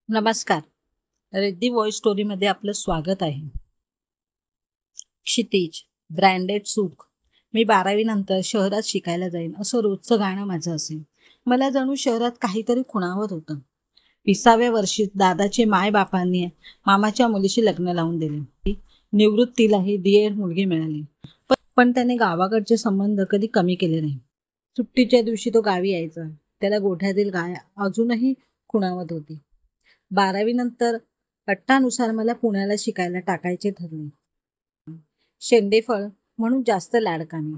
नमस्कार. रेड्डी व्हॉइस स्टोरीमध्ये आपलं स्वागत आहे. क्षितिज, ब्रँडेड सुख. मी 12वी नंतर शहरात शिकायला जाईन असं रोजचं गाणं माझं असेल. मला जणू शहरात काहीतरी खुणावत होतं. 20व्या वर्षीत दादाचे मायबापांनी मामाच्या मुलीशी लग्न लावून दिले. निवृत्तीलाही डी.एड मुलगी मिळाली. पण त्याने गावाकडचे संबंध कधी कमी केले नाही. सुट्टीच्या दिवशी तो गावी यायचा. त्याला गोठ्यातील गाय अजूनही खुणावत होती. 12वी नंतर हट्टानुसार मला पुण्याला शिकायला टाकायचे ठरले. शेंडेफळ म्हणून जास्त लाडकामी.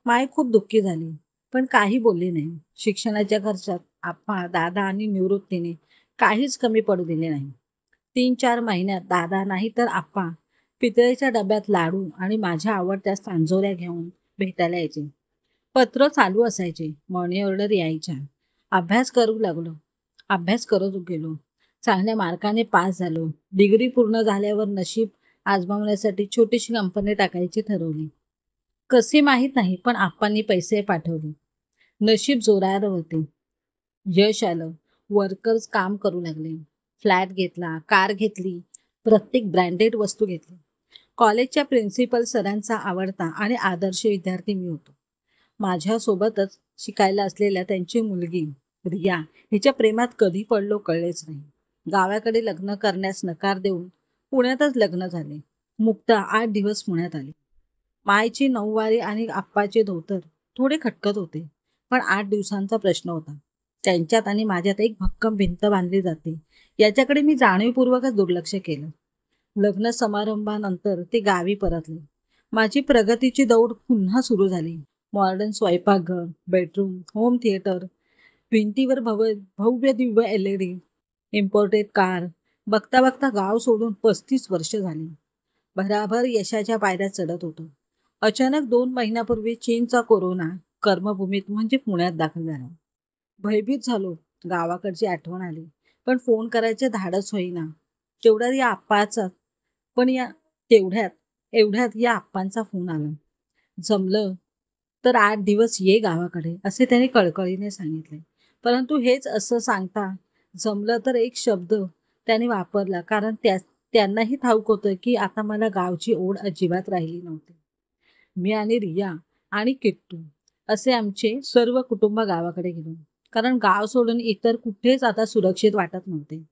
माय खूप दुःखी झाली, पण काही बोलली नाही. शिक्षणाच्या खर्चात आप्पा, दादा आणि निवृत्तीने काहीच कमी पडू दिले नाही. 3-4 महिन्यात दादा नाही तर आप्पा पितळेच्या डब्यात लाडू आणि माझ्या आवडत्या सांजोऱ्या घेऊन भेटायला यायचे. पत्र चालू असायचे, मनी ऑर्डर यायच्या. अभ्यास करत गेलो. चांगल्या मार्काने पास झालो. डिग्री पूर्ण झाल्यावर नशीब आजमावण्यासाठी छोटीशी कंपनी टाकायची ठरवली. कसे माहीत नाही, पण आप्पांनी पैसे पाठवले. नशीब जोरावर होते. यश आलं. वर्कर्स काम करू लागले. फ्लॅट घेतला, कार घेतली, प्रत्येक ब्रँडेड वस्तू घेतली. कॉलेजच्या प्रिन्सिपल सरांचा आवडता आणि आदर्श विद्यार्थी मी होतो. माझ्यासोबतच शिकायला असलेल्या त्यांची मुलगी रिया हिच्या प्रेमात कधी पडलो कळलेच नाही. गावाकडे लग्न करण्यास नकार देऊन पुण्यातच लग्न झाले. मुक्ता 8 दिवस पुण्यात आली. मायची 9 वारी आणि आप्पाचे धोतर थोडे खटकत होते, पण 8 दिवसांचा प्रश्न होता. त्यांच्यात आणि माझ्यात एक भक्कम भिंत बांधली जाते याच्याकडे मी जाणीवपूर्वकच दुर्लक्ष केलं. लग्न समारंभानंतर ते गावी परतले. माझी प्रगतीची दौड पुन्हा सुरू झाली. मॉडर्न स्वयंपाकघर, बेडरूम, होम थिएटर, भिंतीवर भव्य दिव्य LED, इम्पोर्टेड कार. बघता बघता गाव सोडून 35 वर्ष झाली. भराभर यशाच्या पायऱ्या चढत होतो. अचानक 2 महिन्यापूर्वी चीनचा कोरोना कर्मभूमीत म्हणजे पुण्यात दाखल झाला. भयभीत झालो. गावाकडची आठवण आली, पण फोन करायचे धाडस होईना. एवढ्यात या आप्पांचा फोन आला. जमलं तर 8 दिवस ये गावाकडे असे त्याने कळकळीने सांगितले. परंतु हेच असं सांगता जमलं तर एक शब्द त्याने वापरला, कारण त्यांनाही ठाऊक होतं की आता मला गावची ओढ अजिबात राहिली नव्हती. मी आणि रिया आणि किट्टू असे आमचे सर्व कुटुंब गावाकडे गेलो, कारण गाव सोडून इतर कुठेच आता सुरक्षित वाटत नव्हते.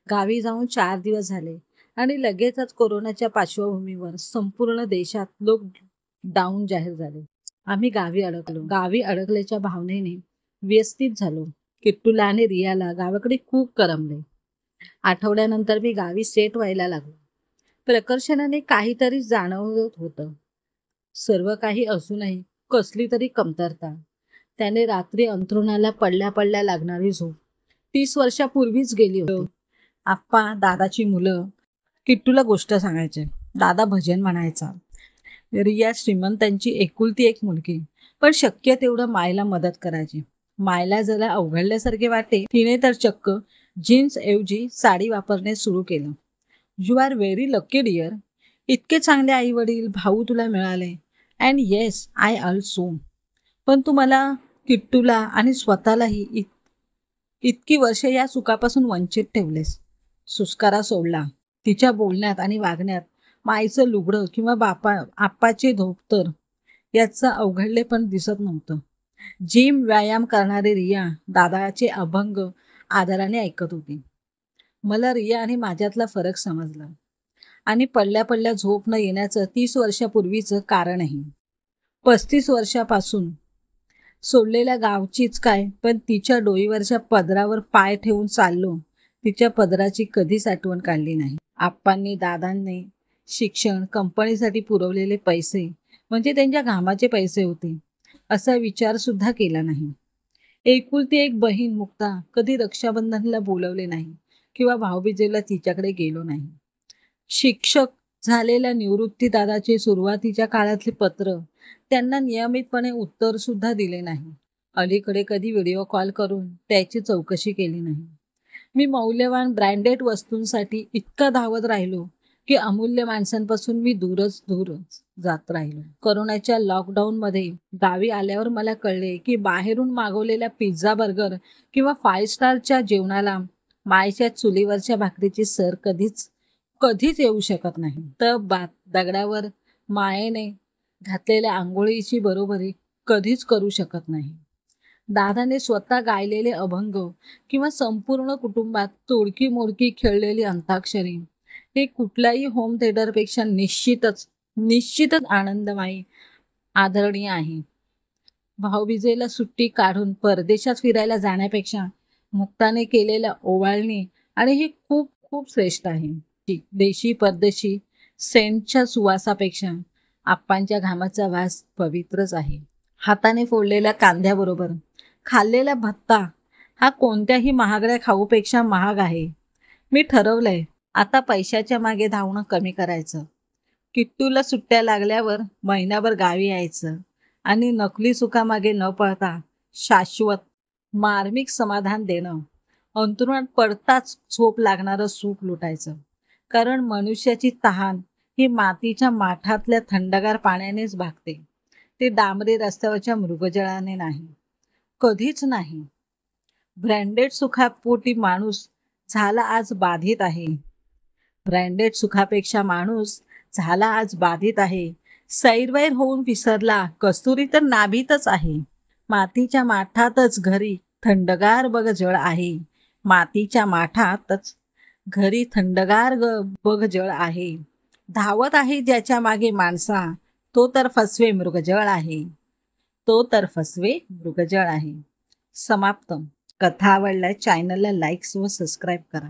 गावी जाऊन 4 दिवस झाले आणि लगेचच कोरोनाच्या पार्श्वभूमीवर संपूर्ण देशात लॉकडाऊन जाहीर झाले. आम्ही गावी अडकल्याच्या भावनेने व्यस्थित झालो. किट्टूला आणि रियाला गावाकडे खूप करमले. आठवड्यानंतर मी गावी सेट व्हायला लागलो. प्रकर्षाने काहीतरी जाणवत होतं. सर्व काही असूनही कसली तरी कमतरता. त्याने रात्री अंथरुणाला पडल्या लागणारी झोप 30 वर्षापूर्वीच गेली होती. आप्पा, दादाची मुलं किट्टूला गोष्ट सांगायचे. दादा भजन म्हणायचा. रिया श्रीमंतांची एकुलती एक मुलगी, पण शक्य तेवढं मायला मदत करायची. मायला जरा अवघडल्यासारखे वाटे, तिने तर चक्क जीन्स ऐवजी साडी वापरणे सुरू केलं. You are very lucky dear. इतके चांगले आई वडील, भाऊ तुला मिळाले. And yes, I also. पण तू मला, किट्टूला आणि स्वतःलाही इतकी वर्ष या सुखापासून वंचित ठेवलेस. सुस्कारा सोडला. तिच्या बोलण्यात आणि वागण्यात माईचं लुगडं किंवा आप्पाचे धोतर याचं अवघडले पण दिसत नव्हतं. जिम, व्यायाम करणारी रिया दादाचे अभंग आदराने ऐकत होती. मला रिया आणि माझ्यातला फरक समजला आणि पडल्या झोप न येण्याचं 30 वर्षापूर्वीचं कारणही. 35 वर्षापासून सोडलेल्या गावचीच काय, पण तिच्या डोईवरच्या पदरावर पाय ठेवून चाललो. तिच्या पदराची कधीच आठवण काढली नाही. आप्पांनी, दादांनी शिक्षण, कंपनीसाठी पुरवलेले पैसे म्हणजे त्यांच्या घामाचे पैसे होते असा विचार सुद्धा केला नाही. एकुलती एक बहीण मुक्ता कधी रक्षाबंधनला बोलवले नाही किंवा भाऊबीजेला तिच्याकडे गेलो नाही. शिक्षक झालेल्या निवृत्ती दादाचे सुरुवातीच्या काळातले पत्र त्यांना नियमितपणे उत्तर सुद्धा दिले नाही. अलीकडे कधी व्हिडिओ कॉल करून त्याची चौकशी केली नाही. मी मौल्यवान ब्रँडेड वस्तूंसाठी इतका धावत राहिलो की अमूल्य माणसांपासून मी दूरच जात राहिलो. कोरोनाच्या लॉकडाऊन मध्ये गावी आल्यावर मला कळले की बाहेरून मागवलेल्या पिझ्झा, बर्गर किंवा 5 स्टारच्या जेवणाला मायेच्या चुलीवरच्या भाकरीची सर कधीच येऊ शकत नाही. तर दगडावर मायेने घातलेल्या आंघोळीची बरोबरी कधीच करू शकत नाही. दादाने स्वतः गायलेले अभंग किंवा संपूर्ण कुटुंबात तोडकी मोडकी खेळलेली अंताक्षरी हे कुठल्याही होम थिएटरपेक्षा निश्चितच आनंदमयी आदरणीय आहे. भाऊबीजेला सुट्टी काढून परदेशात फिरायला जाण्यापेक्षा मुक्ताने केलेल्या ओवाळणी आणि हे खूप खूप श्रेष्ठ आहे. देशी परदेशी सेंटच्या सुवासापेक्षा आप्पांच्या घामाचा वास पवित्रच आहे. हाताने फोडलेल्या कांद्याबरोबर खाल्लेला भत्ता हा कोणत्याही महागड्या खाऊपेक्षा महाग आहे. मी ठरवलंय आता पैशाच्या मागे धावणं कमी करायचं. किट्टूला सुट्ट्या लागल्यावर महिनाभर गावी यायचं आणि नकली सुखामागे न पळता शाश्वत मार्मिक समाधान देणं. अंथरुणात पडताच झोप लागणारं सुख लुटायचं. कारण मनुष्याची तहान ही मातीच्या माठातल्या थंडगार पाण्यानेच भागते. ते डांबरी रस्त्यावरच्या मृगजळाने नाही, कधीच नाही. ब्रँडेड सुखापोटी माणूस झाला आज बाधित आहे. ब्रँडेड सुखापेक्षा माणूस झाला आज बाधित आहे. सैरवैर होऊन विसरला कस्तुरी तर नाभीतच आहे. मातीच्या माठातच घरी थंडगार बघ जळ आहे. मातीच्या माठातच घरी थंडगार बघ जळ आहे. धावत आहे ज्याच्या मागे माणसा तो तर फसवे मृगजळ आहे. तो तर फसवे मृगजळ आहे. समाप्त. कथा आवडल्यास चॅनलला लाईक व सबस्क्राईब करा.